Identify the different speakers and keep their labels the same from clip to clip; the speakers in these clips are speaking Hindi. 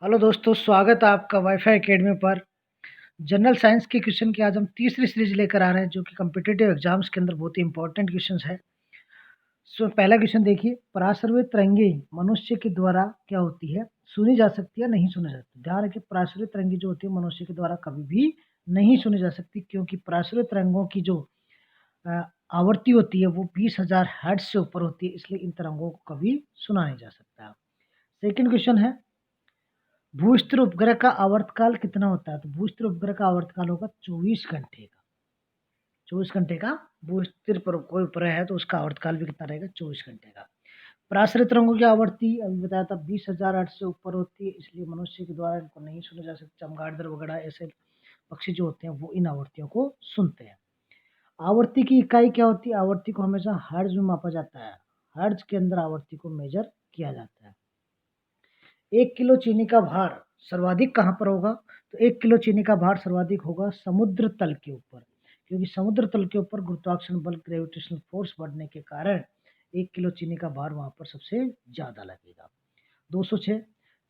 Speaker 1: हेलो दोस्तों, स्वागत है आपका वाईफाई एकेडमी पर। जनरल साइंस के क्वेश्चन की आज हम तीसरी सीरीज लेकर आ रहे हैं, जो कि कॉम्पिटिटिव एग्जाम्स के अंदर बहुत ही इंपॉर्टेंट क्वेश्चंस है। सो पहला क्वेश्चन देखिए, पराश्रवित तरंगे मनुष्य के द्वारा क्या होती है, सुनी जा सकती है, नहीं सुनी जा सकती। ध्यान रखिए, पराश्रवित तरंगे जो होती है मनुष्य के द्वारा कभी भी नहीं सुनी जा सकती, क्योंकि पराश्रवित तरंगों की जो अ, आवृत्ति होती है वो 20,000 हर्ट्ज से ऊपर होती है, इसलिए इन तरंगों को कभी सुना नहीं जा सकता। सेकेंड क्वेश्चन है, भूस्तर उपग्रह का आवर्तकाल कितना होता है? तो भूस्तर उपग्रह का आवर्तकाल होगा 24 घंटे का। 24 घंटे का भूस्तर पर कोई उपग्रह है तो उसका आवर्तकाल भी कितना रहेगा? 24 घंटे का। पराश्रित तरंगों की आवृत्ति अभी बताया था 20,000 हर्ट्ज से ऊपर होती है, इसलिए मनुष्य के द्वारा इनको नहीं सुना जा सकता। चमगादड़ वगैरह ऐसे पक्षी जो होते हैं वो इन आवृत्तियों को सुनते हैं। आवृत्ति की इकाई क्या होती है? आवृत्ति को हमेशा हर्ट्ज में मापा जाता है। हर्ट्ज के अंदर आवृत्ति को मेजर किया जाता है। 1 किलो चीनी का भार सर्वाधिक कहाँ पर होगा? तो 1 किलो चीनी का भार सर्वाधिक होगा समुद्र तल के ऊपर, क्योंकि समुद्र तल के ऊपर गुरुत्वाकर्षण बल, ग्रेविटेशनल फोर्स बढ़ने के कारण 1 किलो चीनी का भार वहाँ पर सबसे ज़्यादा लगेगा। 206,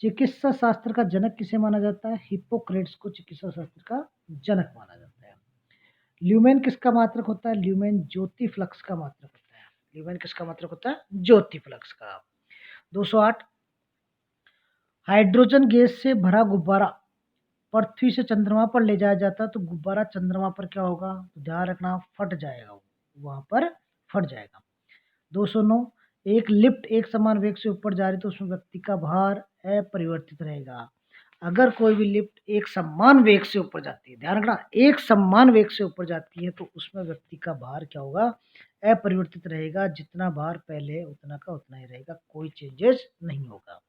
Speaker 1: चिकित्सा शास्त्र का जनक किसे माना जाता है? हिप्पोक्रेट्स को चिकित्सा शास्त्र का जनक माना जाता है। ल्यूमेन किसका मात्रक होता है? ल्यूमेन ज्योति फ्लक्स का मात्रक होता है। ल्यूमेन किसका मात्रक होता है? ज्योति फ्लक्स का। 208, हाइड्रोजन गैस से भरा गुब्बारा पृथ्वी से चंद्रमा पर ले जाया जाता है तो गुब्बारा चंद्रमा पर क्या होगा? तो ध्यान रखना, फट जाएगा, वो वहां पर फट जाएगा। 209, एक लिफ्ट एक समान वेग से ऊपर जा रही तो उसमें व्यक्ति का भार अपरिवर्तित रहेगा। अगर कोई भी लिफ्ट एक समान वेग से ऊपर जाती है, ध्यान रखना, एक समान वेग से ऊपर जाती है तो उसमें व्यक्ति का भार क्या होगा? अपरिवर्तित रहेगा। जितना भार पहले है उतना का उतना ही रहेगा, कोई चेंजेस नहीं होगा।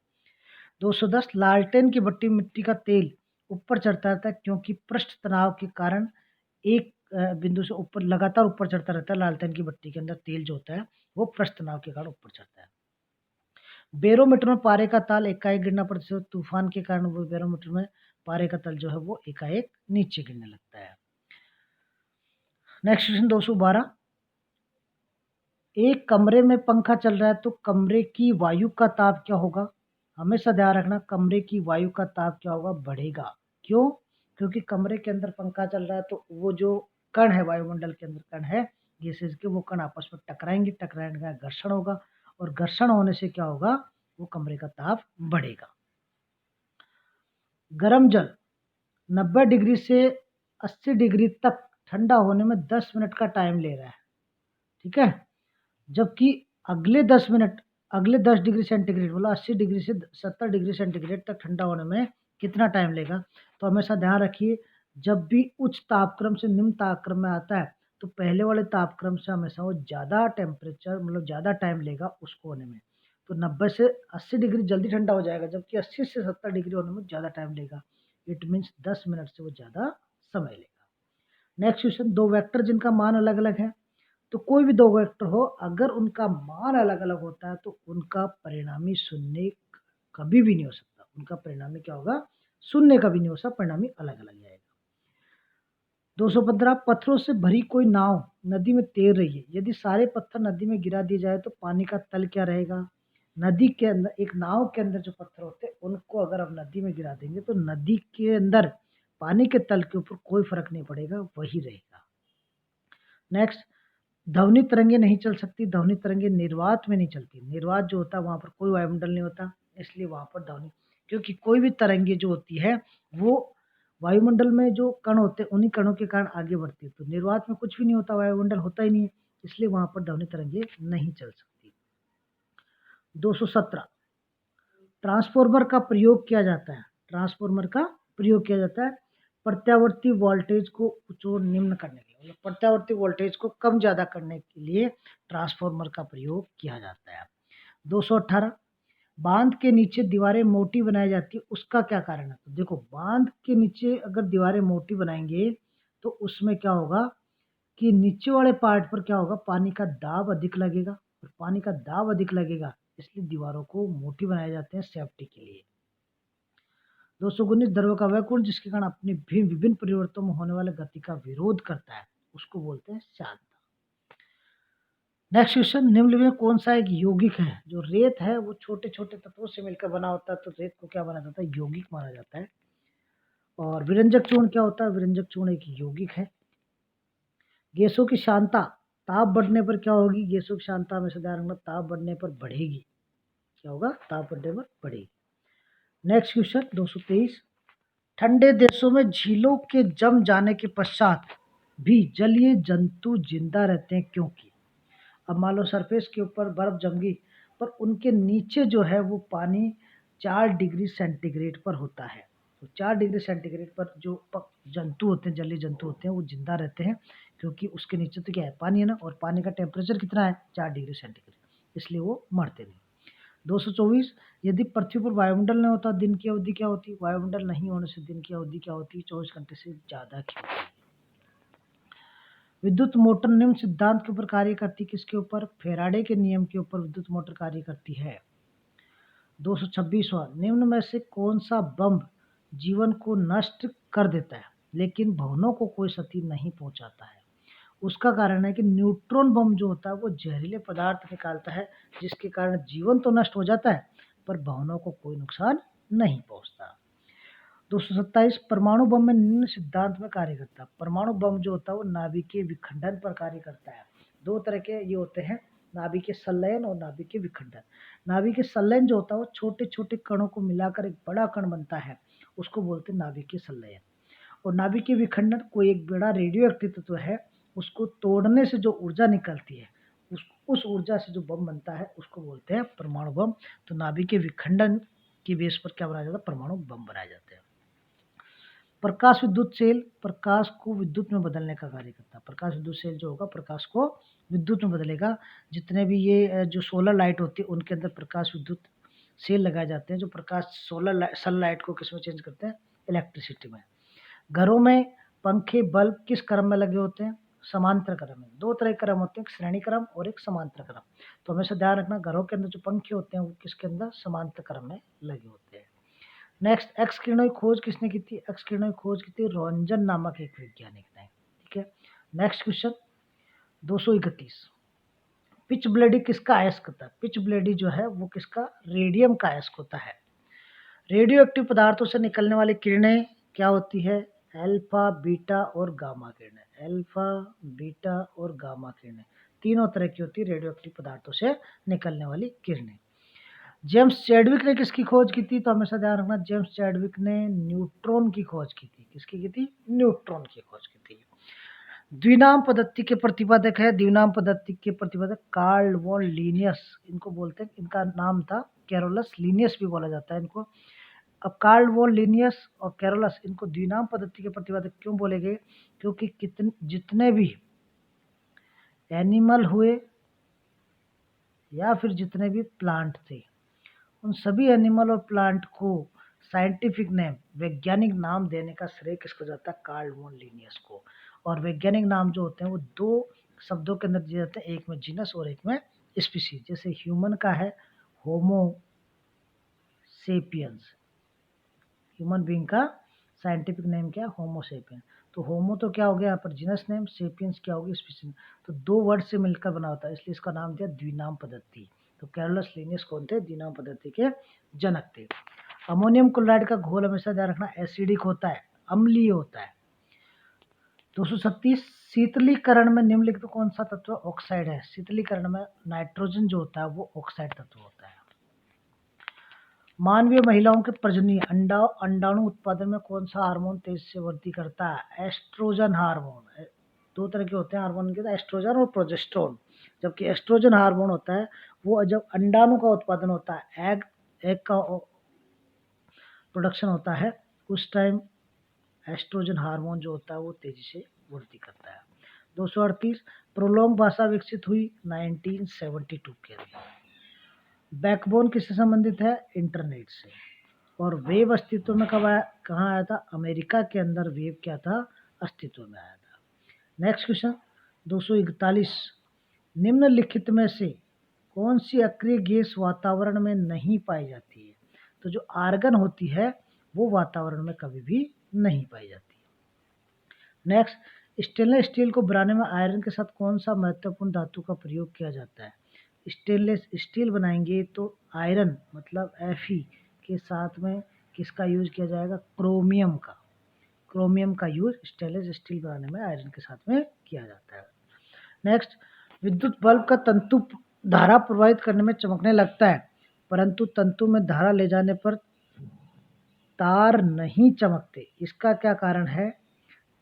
Speaker 1: 210, लालटेन की भट्टी मिट्टी का तेल ऊपर चढ़ता रहता है, क्योंकि पृष्ठ तनाव के कारण एक बिंदु से ऊपर लगातार ऊपर चढ़ता रहता है। लालटेन की भट्टी के अंदर तेल जो होता है वो पृष्ठ तनाव के कारण ऊपर चढ़ता है। बैरोमीटर में पारे का ताल एकाएक गिरना पड़ता है, तूफान के कारण वो बैरोमीटर में पारे का तल जो है वो एकाएक नीचे गिरने लगता है। नेक्स्ट क्वेश्चन 212, एक कमरे में पंखा चल रहा है तो कमरे की वायु का ताप क्या होगा? हमेशा ध्यान रखना, कमरे की वायु का ताप क्या होगा? बढ़ेगा। क्यों? क्योंकि कमरे के अंदर पंखा चल रहा है तो वो जो कण है, वायुमंडल के अंदर कण है गैसेज के, वो कण आपस में टकराएंगे, टकराने का घर्षण होगा, और घर्षण होने से क्या होगा? वो कमरे का ताप बढ़ेगा। गर्म जल 90 डिग्री से 80 डिग्री तक ठंडा होने में 10 मिनट का टाइम ले रहा है, ठीक है? जबकि अगले 10 डिग्री सेंटीग्रेड, बोला 80 डिग्री से 70 डिग्री सेंटीग्रेड तक ठंडा होने में कितना टाइम लेगा? तो हमेशा ध्यान रखिए, जब भी उच्च तापक्रम से निम्न तापक्रम में आता है तो पहले वाले तापक्रम से हमेशा वो ज़्यादा टेम्परेचर, मतलब ज़्यादा टाइम लेगा उसको होने में। तो 90 से 80 डिग्री जल्दी ठंडा हो जाएगा, जबकि 80 से 70 डिग्री होने में ज़्यादा टाइम लेगा। इट मीन्स 10 मिनट से वो ज़्यादा समय लेगा। नेक्स्ट क्वेश्चन, दो वेक्टर जिनका मान अलग अलग है, तो कोई भी दो वेक्टर हो, अगर उनका मान अलग अलग होता है तो उनका परिणामी शून्य कभी भी नहीं हो सकता। उनका परिणामी क्या होगा? शून्य कभी नहीं हो सकता, परिणामी अलग अलग आएगा। 215, पत्थरों से भरी कोई नाव नदी में तैर रही है, यदि सारे पत्थर नदी में गिरा दिए जाए तो पानी का तल क्या रहेगा? नदी के अंदर, एक नाव के अंदर जो पत्थर होते हैं उनको अगर आप नदी में गिरा देंगे तो नदी के अंदर पानी के तल के ऊपर कोई फर्क नहीं पड़ेगा, वही रहेगा। नेक्स्ट, ध्वनि तरंगे नहीं चल सकती। ध्वनि तरंगे निर्वात में नहीं चलती। निर्वात जो होता है वहां पर कोई वायुमंडल नहीं होता, इसलिए वहां पर ध्वनि, क्योंकि कोई भी तरंगे जो होती है वो वायुमंडल में जो कण होते हैं उन्हीं कणों के कारण आगे बढ़ती है। तो निर्वात में कुछ भी नहीं होता, वायुमंडल होता ही नहीं है, इसलिए वहां पर ध्वनि तरंगे नहीं चल सकती। 217, ट्रांसफार्मर का प्रयोग किया जाता है। ट्रांसफार्मर का प्रयोग किया जाता है प्रत्यावर्ती वोल्टेज को उच्च और निम्न करने के लिए, मतलब प्रत्यावर्ती वोल्टेज को कम ज्यादा करने के लिए ट्रांसफार्मर का प्रयोग किया जाता है। 218, बांध के नीचे दीवारें मोटी बनाई जाती है, उसका क्या कारण है? तो देखो, बांध के नीचे अगर दीवारें मोटी बनाएंगे तो उसमें क्या होगा कि नीचे वाले पार्ट पर क्या होगा? पानी का दाब अधिक लगेगा, और पानी का दाब अधिक लगेगा, इसलिए दीवारों को मोटी बनाए जाते हैं सेफ्टी के लिए। 219, द्रव का वह गुण जिसके कारण अपने विभिन्न परिवर्तनों में होने वाले गति का विरोध करता है, उसको बोलते हैं शांत। नेक्स्ट क्वेश्चन, निम्नलिखित में कौन सा एक यौगिक है? जो रेत है वो छोटे छोटे तत्वों से मिलकर बना होता है, तो रेत को क्या माना जाता है? यौगिक माना जाता है। और विरंजक चूर्ण क्या होता है? विरंजक चूर्ण एक यौगिक है। गैसों की सांद्रता ताप बढ़ने पर क्या होगी? गैसों की सांद्रता हमेशा ध्यान रखना, ताप बढ़ने पर बढ़ेगी। क्या होगा? ताप बढ़ने पर बढ़ेगी। नेक्स्ट क्वेश्चन 223, ठंडे देशों में झीलों के जम जाने के पश्चात भी जलीय जंतु जिंदा रहते हैं, क्योंकि अब मान लो सरफेस के ऊपर बर्फ जम गई, पर उनके नीचे जो है वो पानी 4 डिग्री सेंटीग्रेड पर होता है। तो 4 डिग्री सेंटीग्रेड पर जो जंतु होते हैं, जलीय जंतु होते हैं, वो जिंदा रहते हैं, क्योंकि उसके नीचे तो क्या है? पानी है ना, और पानी का टेम्परेचर कितना है? 4 डिग्री सेंटीग्रेड, इसलिए वो मरते नहीं। 224, यदि पृथ्वी पर वायुमंडल नहीं होता, दिन की अवधि क्या होती? वायुमंडल नहीं होने से दिन की अवधि क्या होती? 24 घंटे से ज़्यादा की होती है। विद्युत मोटर निम्न सिद्धांत के ऊपर कार्य करती, किसके ऊपर? फैराडे के नियम के ऊपर विद्युत मोटर कार्य करती है। 226वां, निम्न में से कौन सा बम जीवन को नष्ट कर देता है लेकिन भवनों को कोई क्षति नहीं पहुंचाता है? उसका कारण है कि न्यूट्रॉन बम जो होता है वो जहरीले पदार्थ निकालता है, जिसके कारण जीवन तो नष्ट हो जाता है पर भवनों को कोई नुकसान नहीं पहुंचता। 227, परमाणु बम में निम्न सिद्धांत में कार्य करता है। परमाणु बम जो होता है वो नाभिकीय विखंडन पर कार्य करता है। दो तरह के ये होते हैं, नाभिकीय संलयन और नाभिकीय विखंडन। नाभिकीय संलयन जो होता है वो छोटे छोटे कणों को मिलाकर एक बड़ा कण बनता है, उसको बोलते हैं नाभिकीय संलयन। और नाभिकीय विखंडन कोई एक बड़ा रेडियो एक्टिव तत्व है, उसको तोड़ने से जो ऊर्जा निकलती है, उस ऊर्जा से जो बम बनता है उसको बोलते हैं परमाणु बम। तो नाभिकीय विखंडन की बेस पर क्या बनाया जाता है? परमाणु बम बनाए जाते हैं। प्रकाश विद्युत सेल प्रकाश को विद्युत में बदलने का कार्य करता है। प्रकाश विद्युत सेल जो होगा प्रकाश को विद्युत में बदलेगा। जितने भी ये जो सोलर लाइट होती है उनके अंदर प्रकाश विद्युत सेल लगाए जाते हैं, जो प्रकाश सनलाइट को किस में चेंज करते हैं? इलेक्ट्रिसिटी में। घरों में पंखे बल्ब किस क्रम में लगे होते हैं? समांतर क्रम में। दो तरह के क्रम होते हैं, एक श्रेणी क्रम और एक समांतर क्रम। तो हमेशा ध्यान रखना, घरों के अंदर जो पंखे होते हैं वो किसके अंदर? समांतर क्रम में लगे होते हैं। नेक्स्ट, एक्स किरणों की खोज किसने की थी? एक्स किरणों की खोज की थी रोंजन नामक एक वैज्ञानिक ने। ठीक है। नेक्स्ट क्वेश्चन 231, पिच ब्लेडी किसका अयस्क होता है? पिच ब्लेडी जो है वो किसका? रेडियम का अयस्क होता है। रेडियो एक्टिव पदार्थों से निकलने वाली किरणें क्या होती है? अल्फा, बीटा और गामा किरणें। अल्फा, बीटा और गामा किरणें तीनों तरह की होती है रेडियो एक्टिव पदार्थों से निकलने वाली किरणें। जेम्स चैडविक ने किसकी खोज की थी? तो हमेशा ध्यान रखना, जेम्स चैडविक ने न्यूट्रॉन की खोज की थी। किसकी की थी? न्यूट्रॉन की खोज की थी। द्विनाम पद्धति के प्रतिपादक है, द्विनाम पद्धति के प्रतिपादक कार्ल वॉन लीनियस इनको बोलते हैं। इनका नाम था कैरोलस लीनियस भी बोला जाता है इनको। अब कार्ल वॉन लीनियस और कैरोलस इनको द्विनाम पद्धति के प्रतिपादक क्यों बोले गए? क्योंकि जितने भी एनिमल हुए या फिर जितने भी प्लांट थे, उन सभी एनिमल और प्लांट को साइंटिफिक नेम, वैज्ञानिक नाम देने का श्रेय किसको जाता है? कार्ल वॉन लिनियस को। और वैज्ञानिक नाम जो होते हैं वो दो शब्दों के अंदर दिए जाते हैं, एक में जीनस और एक में स्पीसीज। जैसे ह्यूमन का है होमो सेपियंस, ह्यूमन बीइंग का साइंटिफिक नेम क्या है? होमो सेपियंस। तो होमो तो क्या हो गया यहाँ पर जीनस नेम, सेपियंस क्या होगी? स्पीसीज। तो दो वर्ड से मिलकर बना होता है, इसलिए इसका नाम दिया द्विनाम पद्धति। तो कैरोलस लिनियस कौन थे? द्विनाम पद्धति के जनक थे। अमोनियम क्लोराइड का घोल हमेशा ध्यान रखना एसिडिक होता है, अम्लीय होता है। 237, शीतलीकरण में निम्नलिखित कौन सा तत्व ऑक्साइड है? शीतलीकरण में नाइट्रोजन जो होता है वो ऑक्साइड तत्व होता है। मानवीय महिलाओं के प्रजनन अंडाणु उत्पादन में कौन सा हार्मोन तेज से वृद्धि करता है? Estrogen hormone. दो तरह के होते हैं हार्मोन के, एस्ट्रोजन और प्रोजेस्टेरोन। जबकि एस्ट्रोजन हार्मोन होता है वो जब अंडाणु का उत्पादन होता है, एग का प्रोडक्शन होता है, उस टाइम एस्ट्रोजन हार्मोन जो होता है वो तेजी से वृद्धि करता है। 238, प्रोलॉन्ग भाषा विकसित हुई 1972 के अंदर। बैकबोन किससे संबंधित है? इंटरनेट से। और वेब अस्तित्व में कब आया? कहाँ आया था? अमेरिका के अंदर वेब क्या था? अस्तित्व में आया था। नेक्स्ट क्वेश्चन 241, निम्नलिखित में से कौन सी अक्रिय गैस वातावरण में नहीं पाई जाती है? तो जो आर्गन होती है वो वातावरण में कभी भी नहीं पाई जाती। नेक्स्ट, स्टेनलेस स्टील को बनाने में आयरन के साथ कौन सा महत्वपूर्ण धातु का प्रयोग किया जाता है? स्टेनलेस स्टील बनाएंगे तो आयरन मतलब Fe के साथ में किसका यूज किया जाएगा? क्रोमियम का। क्रोमियम का यूज स्टेनलेस स्टील बनाने में आयरन के साथ में किया जाता है। नेक्स्ट, विद्युत बल्ब का तंतु धारा प्रवाहित करने में चमकने लगता है, परंतु तंतु में धारा ले जाने पर तार नहीं चमकते। इसका क्या कारण है?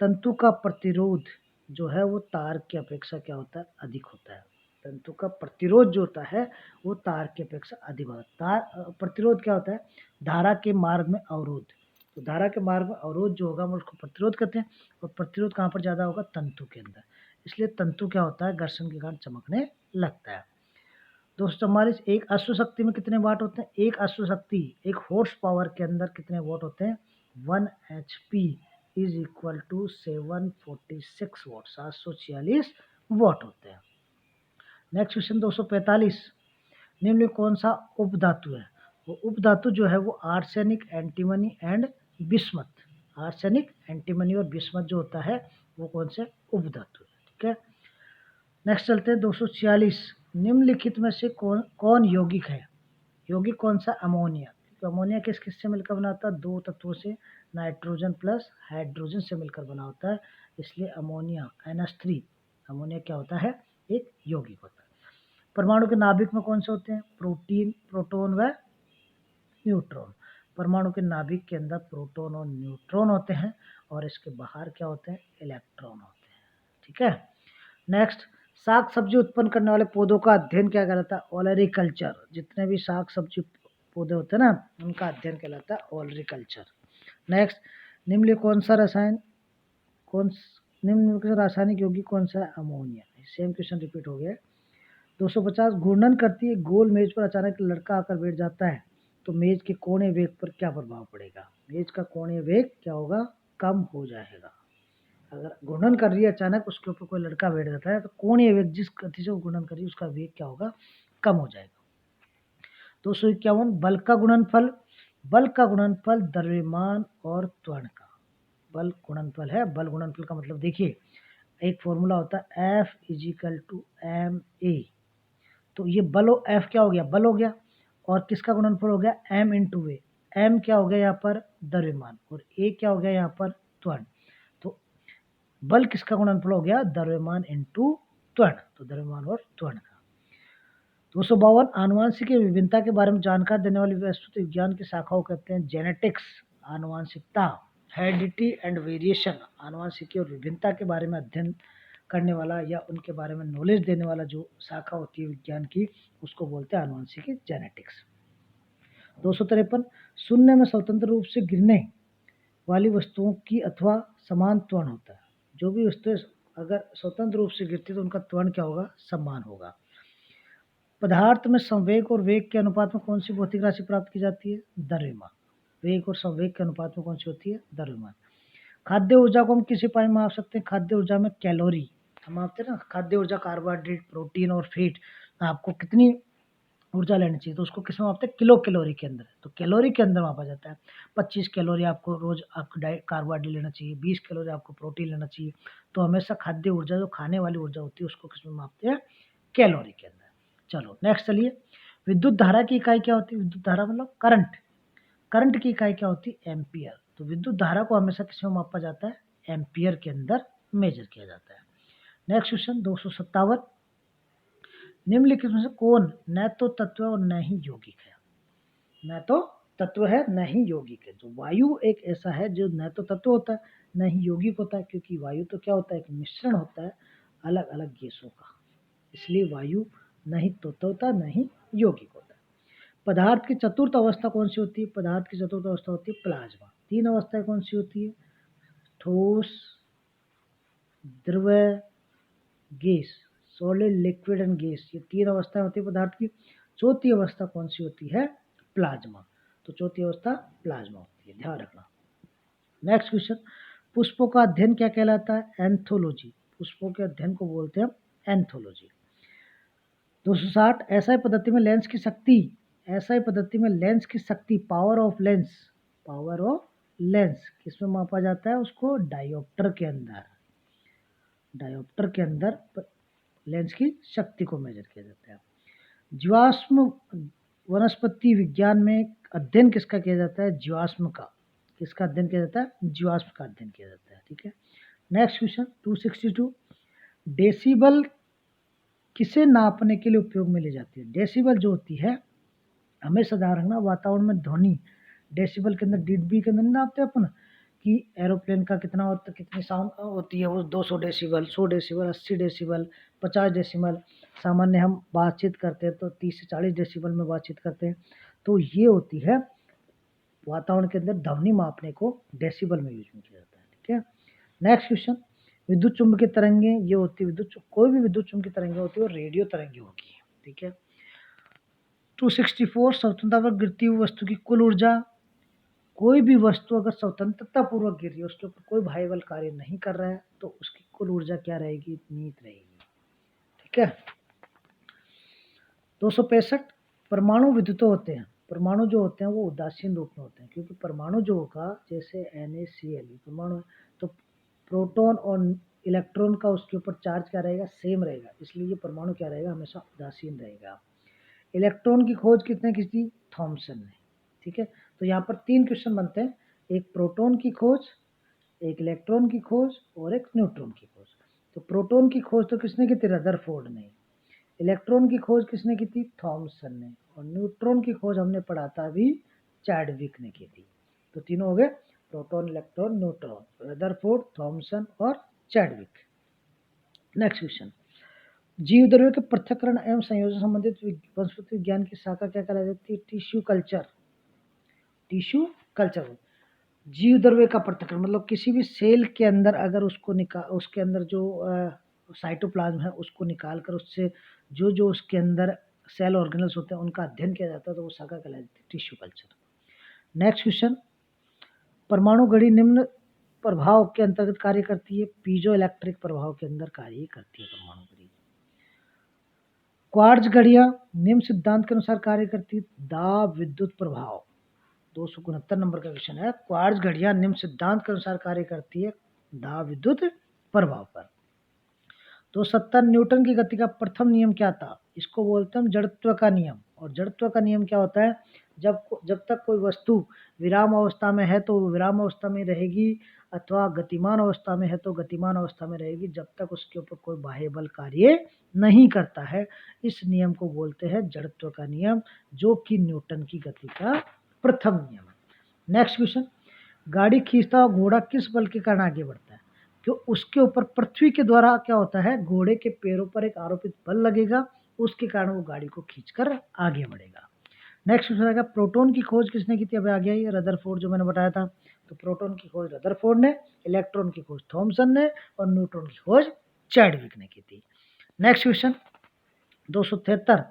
Speaker 1: तंतु का प्रतिरोध जो है वो तार की अपेक्षा क्या होता है? अधिक होता है। तंतु का प्रतिरोध जो होता है वो तार की अपेक्षा अधिक होता है। तार प्रतिरोध क्या होता है? धारा के मार्ग में अवरोध। तो धारा के मार्ग में अवरोध जो होगा हम उसको प्रतिरोध कहते हैं, और प्रतिरोध कहाँ पर ज़्यादा होगा? तंतु के अंदर। इसलिए तंतु क्या होता है? घर्षण के कारण चमकने लगता है। 244, एक अश्व शक्ति में कितने वाट होते हैं? एक अश्व शक्ति, एक हॉर्स पावर के अंदर कितने वाट होते हैं? 1 HP इज इक्वल टू 746 वाट, 746 वाट होते हैं। नेक्स्ट क्वेश्चन 245, निम्न में कौन सा उपधातु है? वो उपधातु जो है वो arsenic, antimony and bismuth. Arsenic, antimony और बिस्मथ जो होता है वो कौन से उपधातु है? ठीक है। नेक्स्ट चलते हैं 246, निम्नलिखित में से कौन कौन यौगिक है? यौगिक कौन सा? अमोनिया। तो अमोनिया किस किस से मिलकर बना होता है? दो तत्वों से, नाइट्रोजन प्लस हाइड्रोजन से मिलकर बना होता है, इसलिए अमोनिया NH3। अमोनिया क्या होता है? एक यौगिक होता है। परमाणु के नाभिक में कौन से होते हैं? प्रोटीन, प्रोटॉन व न्यूट्रॉन। परमाणु के नाभिक के अंदर प्रोटॉन और न्यूट्रॉन होते हैं, और इसके बाहर क्या होते हैं? इलेक्ट्रॉन होते हैं। ठीक है। नेक्स्ट, साग सब्जी उत्पन्न करने वाले पौधों का अध्ययन क्या कहलाता है? ओलरीकल्चर। जितने भी साग सब्जी पौधे होते हैं ना, उनका अध्ययन कहलाता है ओलरीकल्चर। नेक्स्ट, निम्न कौन सा रसायन निम्न रासायनिक यौगिक कौन सा है? अमोनिया। सेम क्वेश्चन रिपीट हो गया। 250, घूर्णन करती है गोल मेज पर अचानक लड़का आकर बैठ जाता है, तो मेज के कोणे वेग पर क्या प्रभाव पड़ेगा? मेज का कोणीय वेग क्या होगा? कम हो जाएगा। अगर घूर्णन कर रही है अचानक, उसके ऊपर कोई लड़का बैठ जाता है, तो कोणीय वेग जिस गति से वो घूर्णन कर रही है उसका वेग क्या होगा? कम हो जाएगा। 251, बल का गुणनफल। बल का गुणनफल द्रव्यमान और त्वरण का बल गुणनफल है। बल गुणनफल का मतलब देखिए, एक फॉर्मूला होता है F = ma। तो ये बल F क्या हो गया? बल हो गया, और किसका गुणनफल हो गया? m × a। m क्या हो गया यहाँ पर? द्रव्यमान, और a क्या हो गया यहाँ पर? त्वरण। तो बल किसका गुणनफल हो गया? द्रव्यमान इंटू त्वरण। तो द्रव्यमान और त्वरण का। 252, आनुवंशिक विभिन्नता के बारे में जानकारी देने वाली वस्तु विज्ञान की शाखाओं कहते हैं जेनेटिक्स। आनुवंशिकता, हेरिडिटी एंड वेरिएशन, आनुवंशिकी और विभिन्नता के बारे में अध्ययन करने वाला या उनके बारे में नॉलेज देने वाला जो शाखा होती है विज्ञान की, उसको बोलते हैं आनुवंशिकी, जेनेटिक्स। 253, शून्य में स्वतंत्र रूप से गिरने वाली वस्तुओं की अथवा समान त्वरण होता है। जो भी वस्तुएं अगर स्वतंत्र रूप से गिरती है तो उनका त्वरण क्या होगा? समान होगा। पदार्थ में संवेग और वेग के अनुपात में कौन सी भौतिक राशि प्राप्त की जाती है? द्रव्यमान। वेग और संवेग के अनुपात में कौन सी होती है? द्रव्यमान। खाद्य ऊर्जा को हम किस इकाई में माप सकते हैं? खाद्य ऊर्जा में कैलोरी हम मापते हैं ना। खाद्य ऊर्जा कार्बोहाइड्रेट, प्रोटीन और फैट, आपको कितनी ऊर्जा लेनी चाहिए तो उसको किस में मापते हैं? किलो कैलोरी के अंदर। तो कैलोरी के अंदर मापा जाता है। 25 कैलोरी आपको रोज आपको डाइट कार्बोहाइड्रेट लेना चाहिए, 20 कैलोरी आपको प्रोटीन लेना चाहिए। तो हमेशा खाद्य ऊर्जा जो खाने वाली ऊर्जा होती है उसको किस में मापते हैं? कैलोरी के अंदर। चलो नेक्स्ट चलिए, विद्युत धारा की इकाई क्या होती है? विद्युत धारा मतलब करंट। करंट की इकाई क्या होती है? एम्पियर। तो विद्युत धारा को हमेशा किसमें मापा जाता है? एम्पियर के अंदर मेजर किया जाता है। नेक्स्ट क्वेश्चन 257, निम्नलिखित में से कौन न तो तत्व और न ही यौगिक है? न तो तत्व है न ही यौगिक है। जो वायु एक ऐसा है जो न तो तत्व होता है न ही यौगिक होता है, क्योंकि वायु तो क्या होता है? एक मिश्रण होता है अलग अलग गैसों का, इसलिए वायु न ही तत्व होता है न ही यौगिक होता है। पदार्थ की चतुर्थ अवस्था कौन सी होती है? पदार्थ की चतुर्थ अवस्था होती है प्लाज्मा। तीन अवस्थाएं कौन सी होती है? ठोस, द्रव, gas, solid, liquid and gas, ये तीन अवस्थाएं होती है पदार्थ की। चौथी अवस्था कौन सी होती है? प्लाज्मा। तो चौथी अवस्था प्लाज्मा होती है, ध्यान रखना। नेक्स्ट क्वेश्चन, पुष्पों का अध्ययन क्या कहलाता है? एंथोलॉजी। पुष्पों के अध्ययन को बोलते हैं एंथोलॉजी। 260, एसआई पद्धति में लेंस की शक्ति। एसआई पद्धति में लेंस की शक्ति, power of lens, power of lens किसमें मापा जाता है? उसको डायोप्टर के अंदर। डायोप्टर के अंदर लेंस की शक्ति को मेजर किया जाता है। जीवाश्म वनस्पति विज्ञान में अध्ययन किसका किया जाता है? जीवाश्म का। किसका अध्ययन किया जाता है? जीवाश्म का अध्ययन किया जाता है। ठीक है, नेक्स्ट क्वेश्चन 262, डेसिबल किसे नापने के लिए उपयोग में ली जाती है? डेसिबल जो होती है, हमेशा ध्यान रखना, वातावरण में ध्वनि डेसिबल के अंदर डीबी के अंदर नहीं नापते अपन कि एरोप्लेन का कितना होता, कितनी साउंड होती है, वो 200 डेसिबल, 100 डेसिबल, 80 डेसिबल, 50 डेसिबल। सामान्य हम बातचीत करते हैं तो 30 से 40 डेसिबल में बातचीत करते हैं। तो ये होती है वातावरण के अंदर ध्वनि मापने को डेसिबल में यूज किया जाता है। ठीक है, नेक्स्ट क्वेश्चन, विद्युत चुम्बकीय तरंगे ये होती है, कोई भी विद्युत चुम्बकीय तरंगे होती है वो रेडियो तरंगे होगी। ठीक है, 264, स्वतंत्रता पर गिरती हुई वस्तु की कुल ऊर्जा। कोई भी वस्तु अगर स्वतंत्रता पूर्वक गिर रही है, उसके ऊपर कोई भारी बल कार्य नहीं कर रहा है, तो उसकी कुल ऊर्जा क्या रहेगी? निहित रहेगी। ठीक है, 265, परमाणु विद्युत होते हैं। परमाणु जो होते हैं वो उदासीन रूप में होते हैं, क्योंकि परमाणु जो होगा, जैसे NaCl परमाणु, तो प्रोटॉन और इलेक्ट्रॉन का उसके ऊपर चार्ज क्या रहेगा? सेम रहेगा, इसलिए ये परमाणु क्या रहेगा? हमेशा उदासीन रहेगा। इलेक्ट्रॉन की खोज किसने की थी? थॉमसन ने। ठीक है, तो यहाँ पर 3 क्वेश्चन बनते हैं, एक प्रोटॉन की खोज, एक इलेक्ट्रॉन की खोज और एक न्यूट्रॉन की खोज। तो प्रोटॉन की खोज तो किसने की थी? रदरफोर्ड ने। इलेक्ट्रॉन की खोज किसने की थी? थॉमसन ने। और न्यूट्रॉन की खोज हमने पढ़ा था अभी, चैडविक ने की थी। तो तीनों हो गए, proton, electron, neutron, Rutherford, Thomson और चैडविक। नेक्स्ट क्वेश्चन, जीव द्रव्य के पृथक्करण एवं संयोजन संबंधित वनस्पति विज्ञान की शाखा क्या कहलाई जाती है? Tissue culture. टिश्यू कल्चर, जीव द्रव्य का पृथक्करण मतलब किसी भी सेल के अंदर अगर उसके अंदर जो साइटोप्लाज्म है उसको निकाल कर उससे जो जो उसके अंदर सेल ऑर्गेनल्स होते हैं उनका अध्ययन किया जाता है, तो वो शाखा कहलाई जाती है टिश्यू कल्चर। नेक्स्ट क्वेश्चन, परमाणु घड़ी निम्न प्रभाव के अंतर्गत कार्य करती है? पीजो इलेक्ट्रिक प्रभाव के अंदर कार्य करती है परमाणु घड़ी। क्वार्ट्ज घड़ियां निम्न सिद्धांत के अनुसार कार्य करती है? दाब विद्युत प्रभाव। 269 नंबर का क्वेश्चन है, क्वार्ट्ज घड़ियां निम्न सिद्धांत के अनुसार कार्य करती है? दाब विद्युत प्रभाव पर। 270, न्यूटन की गति का प्रथम नियम क्या था? इसको बोलते हैं जड़त्व का नियम। और जड़त्व का नियम क्या होता है? जब तक कोई वस्तु विराम अवस्था में है तो वो विराम अवस्था में रहेगी, अथवा गतिमान अवस्था में है तो गतिमान अवस्था में रहेगी, जब तक उसके ऊपर कोई बाह्य बल कार्य नहीं करता है। इस नियम को बोलते हैं जड़त्व का नियम, जो कि न्यूटन की गति का प्रथम नियम है। नेक्स्ट क्वेश्चन, गाड़ी खींचता हुआ घोड़ा किस बल के कारण आगे बढ़ता है? क्यों? उसके ऊपर पृथ्वी के द्वारा क्या होता है? घोड़े के पैरों पर एक आरोपित बल लगेगा, उसके कारण वो गाड़ी को खींचकर आगे बढ़ेगा। नेक्स्ट क्वेश्चन आएगा, प्रोटॉन की खोज किसने की थी? अभी आ गया ये रदरफोर्ड, जो मैंने बताया था। तो प्रोटॉन की खोज रदरफोर्ड ने, इलेक्ट्रॉन की खोज थॉमसन ने और न्यूट्रॉन की खोज चैडविक ने की थी। नेक्स्ट क्वेश्चन 273,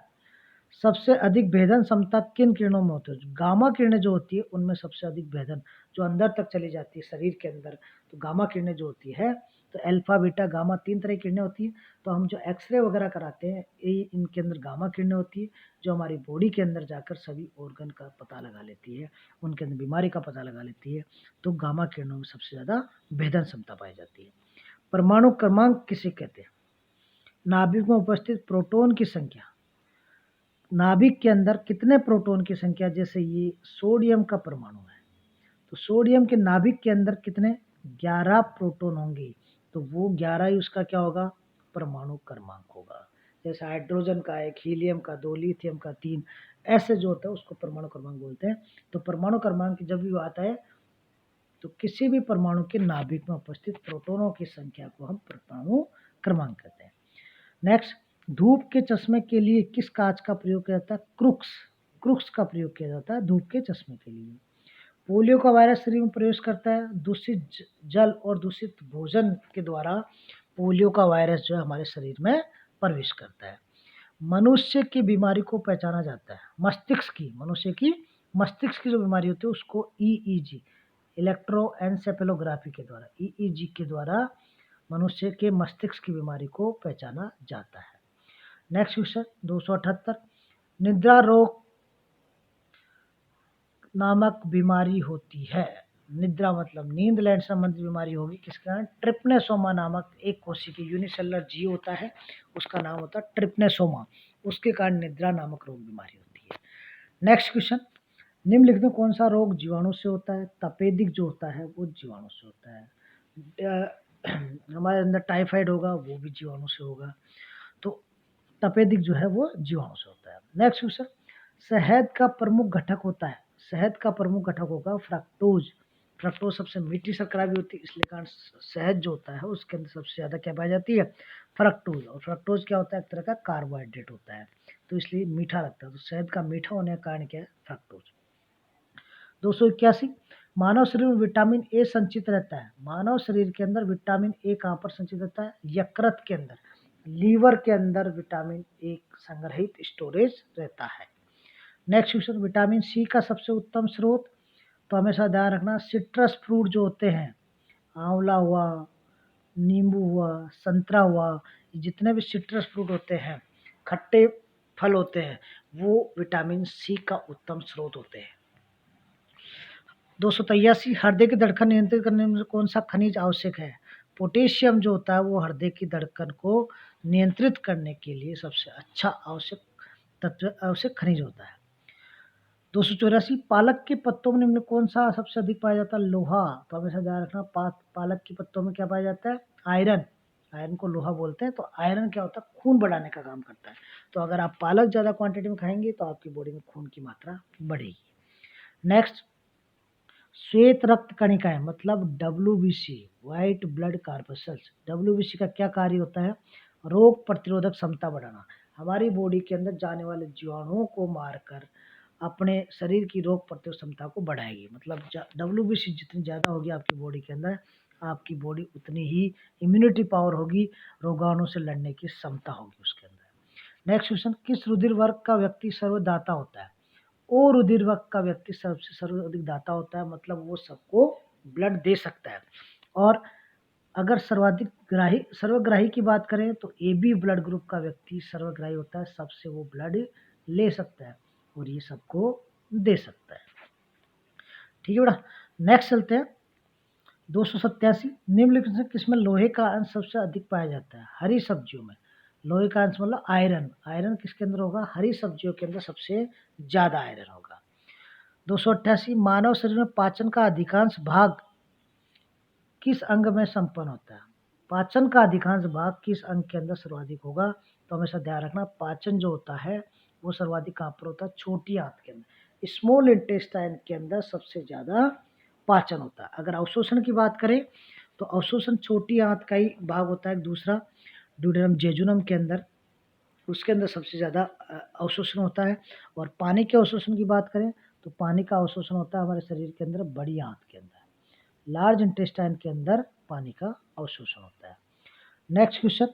Speaker 1: सबसे अधिक भेदन क्षमता किन किरणों में होती है? गामा किरणें जो होती है उनमें सबसे अधिक भेदन, जो अंदर तक चली जाती है शरीर के अंदर, तो गामा किरणें जो होती है, तो अल्फा बीटा गामा 3 तरह की किरणें होती है। तो हम जो एक्सरे वगैरह कराते हैं ये इनके अंदर गामा किरणें होती है, जो हमारी बॉडी के अंदर जाकर सभी ऑर्गन का पता लगा लेती है, उनके अंदर बीमारी का पता लगा लेती है। तो गामा किरणों में सबसे ज़्यादा भेदन क्षमता पाई जाती है। परमाणु क्रमांक किसे कहते हैं? नाभिक में उपस्थित प्रोटॉन की संख्या। नाभिक के अंदर कितने प्रोटॉन की संख्या, जैसे ये सोडियम का परमाणु है, तो सोडियम के नाभिक के अंदर कितने? 11 प्रोटॉन होंगे, तो वो 11 ही उसका क्या होगा? परमाणु क्रमांक होगा। जैसे हाइड्रोजन का 1, हीलियम का 2, लिथियम का 3, ऐसे जो होता है उसको परमाणु क्रमांक बोलते हैं। तो परमाणु क्रमांक जब भी आता है तो किसी भी परमाणु के नाभिक में उपस्थित प्रोटॉनों की संख्या को हम परमाणु क्रमांक कहते हैं। नेक्स्ट, धूप के चश्मे के लिए किस कांच का प्रयोग किया जाता है? क्रुक्स। क्रुक्स का प्रयोग किया जाता है धूप के चश्मे के लिए। पोलियो का वायरस शरीर में प्रवेश करता है? दूषित जल और दूषित भोजन के द्वारा पोलियो का वायरस जो है हमारे शरीर में प्रवेश करता है। मनुष्य की बीमारी को पहचाना जाता है मनुष्य की मस्तिष्क की जो बीमारी होती है उसको EEG, इलेक्ट्रोएन्सेफेलोग्राफी के द्वारा, EEG के द्वारा मनुष्य के मस्तिष्क की बीमारी को पहचाना जाता है। नेक्स्ट क्वेश्चन 278, निद्रा रोग नामक बीमारी होती है? निद्रा मतलब नींद लैंड संबंधित बीमारी होगी किसके कारण? ट्रिप्नेसोमा नामक एक कोशिकीय यूनिसेलुलर जीव होता है, उसका नाम होता है ट्रिप्नेसोमा, उसके कारण निद्रा नामक रोग बीमारी होती है। नेक्स्ट क्वेश्चन, निम्नलिखित में कौन सा रोग जीवाणु से होता है? तपेदिक जो होता है वो जीवाणु से होता है। हमारे अंदर टाइफाइड होगा वो भी जीवाणु से होगा, तो तपेदिक जो है वो जीवाणु से होता है। नेक्स्ट क्वेश्चन, शहद का प्रमुख घटक होता है, शहद का प्रमुख घटक होगा फ्रक्टोज। फ्रक्टोज सबसे मीठी शर्करा भी होती है, इसलिए कारण शहद जो होता है उसके अंदर सबसे ज़्यादा क्या पाई जाती है? फ्रक्टोज। और फ्रक्टोज क्या होता है? एक तरह का कार्बोहाइड्रेट होता है, तो इसलिए मीठा लगता है, तो शहद का मीठा होने का कारण क्या है? फ्रक्टोज। 281, मानव शरीर में विटामिन ए संचित रहता है। मानव शरीर के अंदर विटामिन ए कहाँ पर संचित रहता है? यकृत के अंदर, लीवर के अंदर विटामिन ए संग्रहित स्टोरेज रहता है। नेक्स्ट क्वेश्चन, विटामिन सी का सबसे उत्तम स्रोत, तो हमेशा ध्यान रखना सिट्रस फ्रूट जो होते हैं, आंवला हुआ, नींबू हुआ, संतरा हुआ, जितने भी सिट्रस फ्रूट होते हैं, खट्टे फल होते हैं, वो विटामिन सी का उत्तम स्रोत होते हैं। 283, हृदय की धड़कन नियंत्रित करने में कौन सा खनिज आवश्यक है? पोटेशियम जो होता है वो हृदय की धड़कन को नियंत्रित करने के लिए सबसे अच्छा आवश्यक तत्व, आवश्यक खनिज होता है। 284, पालक के पत्तों में निम्न कौन सा सबसे अधिक पाया जाता है? लोहा। तो हमेशा ध्यान रखना पालक के पत्तों में क्या पाया जाता है? आयरन। आयरन को लोहा बोलते हैं, तो आयरन क्या होता है? खून बढ़ाने का काम करता है, तो अगर आप पालक ज़्यादा क्वांटिटी में खाएंगे तो आपकी बॉडी में खून की मात्रा बढ़ेगी। नेक्स्ट, श्वेत रक्त कणिकाएं मतलब WBC, white blood corpuscles. WBC का क्या कार्य होता है? रोग प्रतिरोधक क्षमता बढ़ाना, हमारी बॉडी के अंदर जाने वाले जीवाणुओं को मारकर अपने शरीर की रोग प्रतिरोधक क्षमता को बढ़ाएगी। मतलब WBC जितनी ज़्यादा होगी आपकी बॉडी के अंदर, आपकी बॉडी उतनी ही इम्यूनिटी पावर होगी, रोगाणु से लड़ने की क्षमता होगी उसके अंदर। नेक्स्ट क्वेश्चन, किस रुधिर वर्ग का व्यक्ति सर्वदाता होता है? ओ रुधिर वर्ग का व्यक्ति सबसे सर्वाधिक दाता होता है, मतलब वो सबको ब्लड दे सकता है। और अगर सर्वाधिक ग्राही सर्वग्राही की बात करें तो AB ब्लड ग्रुप का व्यक्ति सर्वग्राही होता है, सबसे वो ब्लड ले सकता है और ये सबको दे सकता है। ठीक है बेटा, नेक्स्ट चलते हैं। 287, निम्नलिखित में किसमें लोहे का अंश सबसे अधिक पाया जाता है? हरी सब्जियों में। लोहे का अंश मतलब आयरन। आयरन किसके अंदर होगा? हरी सब्जियों के अंदर सबसे ज़्यादा आयरन होगा। 288, मानव शरीर में पाचन का अधिकांश भाग किस अंग में संपन्न होता है? पाचन का अधिकांश भाग किस अंग के अंदर सर्वाधिक होगा? तो हमेशा ध्यान रखना पाचन जो होता है वो सर्वाधिक कहाँ पर होता है? छोटी आंत के अंदर, स्मॉल इंटेस्टाइन के अंदर सबसे ज़्यादा पाचन होता है। अगर अवशोषण की बात करें तो अवशोषण छोटी आंत का ही भाग होता है। दूसरा ड्यूडेनम जेजुनम के अंदर, उसके अंदर सबसे ज़्यादा अवशोषण होता है। और पानी के अवशोषण की बात करें तो पानी का अवशोषण होता है हमारे शरीर के अंदर बड़ी आंत के अंदर, लार्ज इंटेस्टाइन के अंदर पानी का अवशोषण होता है। नेक्स्ट क्वेश्चन,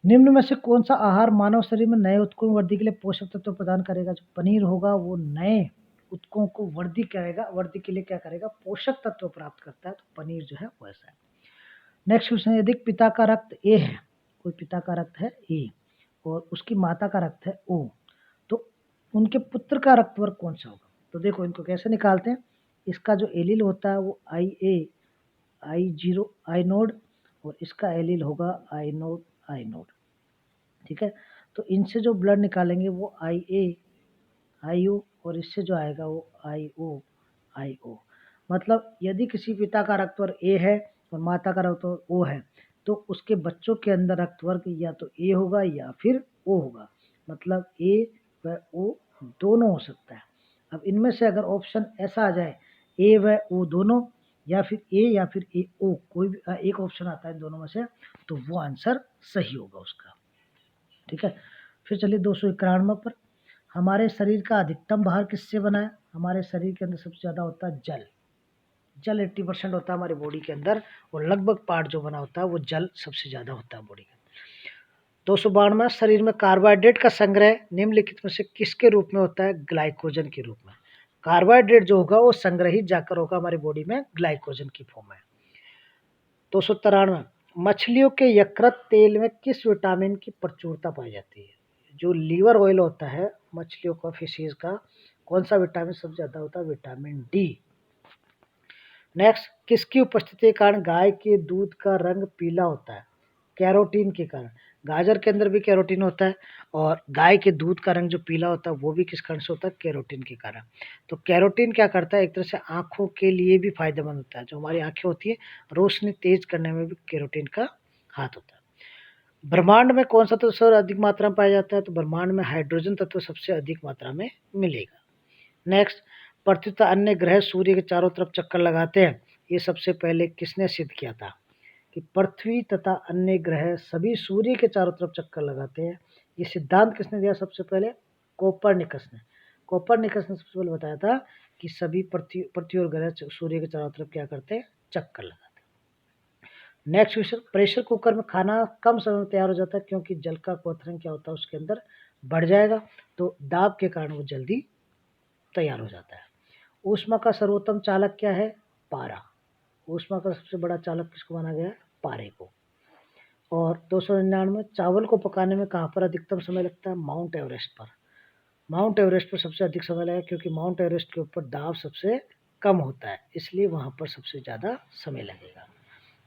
Speaker 1: निम्न में से कौन सा आहार मानव शरीर में नए ऊतकों की वृद्धि के लिए पोषक तत्व प्रदान करेगा? जो पनीर होगा वो नए ऊतकों को वृद्धि करेगा, वृद्धि के लिए क्या करेगा? पोषक तत्व प्राप्त करता है, तो पनीर जो है वैसा है। नेक्स्ट क्वेश्चन, यदि पिता का रक्त ए है, कोई पिता का रक्त है ए और उसकी माता का रक्त है ओ, तो उनके पुत्र का रक्त वर्ग कौन सा होगा? तो देखो इनको कैसे निकालते हैं। इसका जो एलील होता है वो IA I0 आई नोड और इसका एलील होगा आई नोड। ठीक है, तो इनसे जो ब्लड निकालेंगे वो IA IO और इससे जो आएगा वो IO। मतलब यदि किसी पिता का रक्त वर्ग ए है और माता का रक्त वर्ग ओ है तो उसके बच्चों के अंदर रक्त वर्ग या तो ए होगा या फिर ओ होगा, मतलब ए व ओ दोनों हो सकता है। अब इनमें से अगर ऑप्शन ऐसा आ जाए ए व ओ दोनों या फिर ए या फिर ए ओ, कोई भी एक ऑप्शन आता है दोनों में से, तो वो आंसर सही होगा उसका। ठीक है, फिर चलिए 291 पर, हमारे शरीर का अधिकतम भार किससे बना है? हमारे शरीर के अंदर सबसे ज़्यादा होता है जल। जल 80% होता है हमारी बॉडी के अंदर और लगभग पार्ट जो बना होता है वो जल सबसे ज़्यादा होता है बॉडी के अंदर। 292, शरीर में कार्बोहाइड्रेट का संग्रह निम्नलिखित में से किसके रूप में होता है? ग्लाइकोजन के रूप में। कार्बोहाइड्रेट जो होगा वो संग्रहित जाकर होगा हमारी बॉडी में ग्लाइकोजन की फॉर्म में। 293, मछलियों के यकृत तेल में किस विटामिन की प्रचुरता पाई जाती है? जो लीवर ऑयल होता है मछलियों का, फिशेज का, कौन सा विटामिन सबसे ज़्यादा होता है? Vitamin D। नेक्स्ट, किसकी उपस्थिति के कारण गाय के दूध का रंग पीला होता है? कैरोटीन के कारण। गाजर के अंदर भी कैरोटीन होता है और गाय के दूध का रंग जो पीला होता है वो भी किस कारण से होता है? कैरोटीन के कारण। तो कैरोटीन क्या करता है? एक तरह से आँखों के लिए भी फ़ायदेमंद होता है। जो हमारी आँखें होती हैं, रोशनी तेज़ करने में भी कैरोटीन का हाथ होता है। ब्रह्मांड में कौन-सा तत्व सबसे अधिक मात्रा में पाया जाता है? तो ब्रह्मांड में हाइड्रोजन तत्व सबसे अधिक मात्रा में मिलेगा। नेक्स्ट, पृथ्वी तथा अन्य ग्रह सूर्य के चारों तरफ चक्कर लगाते हैं। ये सबसे पहले किसने सिद्ध किया था? कि पृथ्वी तथा अन्य ग्रह सभी सूर्य के चारों तरफ चक्कर लगाते हैं। ये सिद्धांत किसने दिया सबसे पहले? कोपरनिकस ने। कोपरनिकस ने सबसे पहले बताया था कि सभी पृथ्वी पृथ्वी और ग्रह सूर्य के चारों तरफ क्या करते हैं? चक्कर लगाते हैं। नेक्स्ट क्वेश्चन, प्रेशर कुकर में खाना कम समय में तैयार हो जाता है क्योंकि जल का क्वथन क्या होता है उसके अंदर बढ़ जाएगा, तो दाब के कारण वो जल्दी तैयार हो जाता है। ऊष्मा का सर्वोत्तम चालक क्या है? पारा। ऊष्मा का सबसे बड़ा चालक किसको माना गया है? पारे को। और 299, चावल को पकाने में कहाँ पर अधिकतम समय लगता है? माउंट एवरेस्ट पर। माउंट एवरेस्ट पर सबसे अधिक समय लगेगा क्योंकि माउंट एवरेस्ट के ऊपर दाब सबसे कम होता है, इसलिए वहाँ पर सबसे ज़्यादा समय लगेगा।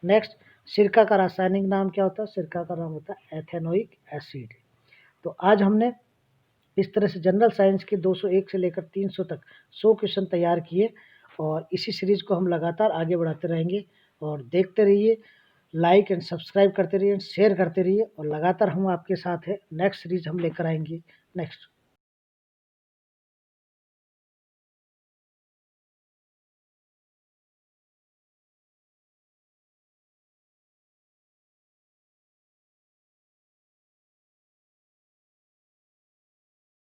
Speaker 1: नेक्स्ट, सिरका का रासायनिक नाम क्या होता है? सिरका का नाम होता है एथेनोइक एसिड। तो आज हमने इस तरह से जनरल साइंस के 201 से लेकर 300 तक 100 क्वेश्चन तैयार किए और इसी सीरीज को हम लगातार आगे बढ़ाते रहेंगे। और देखते रहिए, लाइक एंड सब्सक्राइब करते रहिए, शेयर करते रहिए और लगातार हम आपके साथ हैं। नेक्स्ट सीरीज हम लेकर आएंगे नेक्स्ट